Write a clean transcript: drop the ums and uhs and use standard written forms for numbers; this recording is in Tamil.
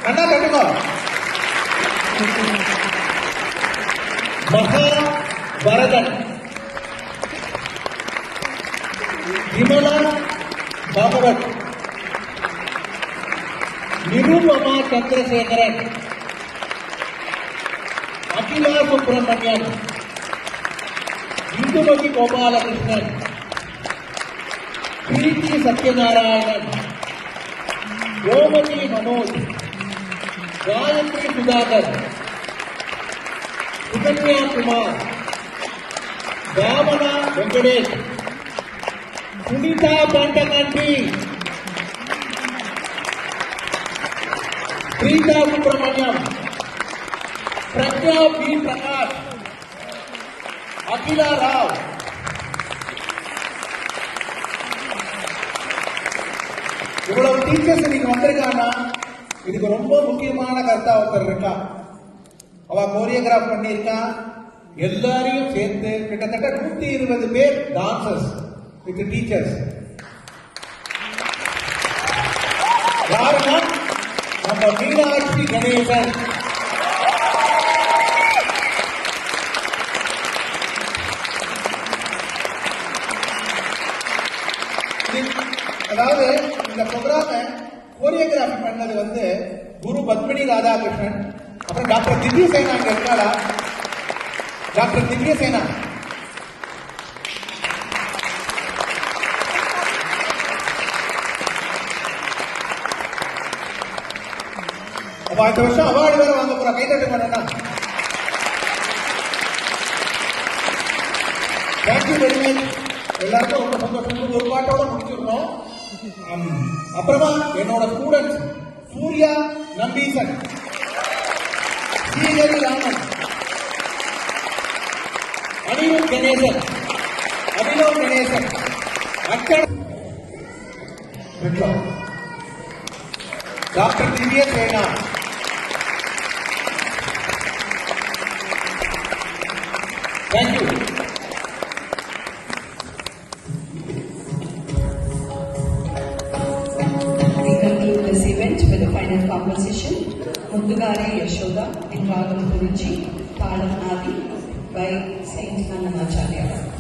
அண்ணா கட்டுங்க. மகா வரதன், விமலா பாகவத், நிருபமா சந்திரசேகரன், அகிலா சுப்பிரமணியன், இந்துமதி கோபாலகிருஷ்ணன், திருச்சி சத்யநாராயணன், கோமதி மனோஜ், காயத்ரி சுதாகர், சுகன்யா குமார், பாவனா வெங்கடேஷ், சுனிதா பண்டகண்டி, பிரீதா சுப்பிரமணியம், பிரக்யா பி பிரகாஷ், அகிலா ராவ். இவ்வளவு டீச்சர்ஸ் இன்னைக்கு வந்திருக்காங்கன்னா இதுக்கு ரொம்ப முக்கியமான கருத்தா ஒருத்தர் இருக்கா. அவ கோரியோகிராஃப் பண்ணியிருக்கா. எல்லாரையும் சேர்த்து கிட்டத்தட்ட 120 பேர் டான்சர்ஸ் வித் டீச்சர்ஸ். யாருன்னா நம்ம மீனாட்சி கணேசன். அதாவது இந்த ப்ரோக்ராம கோரியோகிராஃபி பண்ணது குரு பத்மினி ராதாகிருஷ்ணன். அப்புறம் டாக்டர் திவ்யசேனா இங்க இருக்காளா? டாக்டர் திவ்யசேனா அப்ப அடுத்த வருஷம் அவார்டு வேற வாங்க போறா. கைதட்டு பண்ணா. Thank you very much. எல்லாருக்கும் ரொம்ப சந்தோஷம். ஒரு பாட்டோட முடிச்சிருக்கோம். அப்புறமா என்னோட students Surya Nambeesan, Srihari Raman, Anirudh Ganesan, Abhinav Ganesan, Akkan, doctor Divyasena, thank you. With the final composition, Mundugare Yashoda in Ragam Guruji, Talam Adi by Saint Nannamacharya.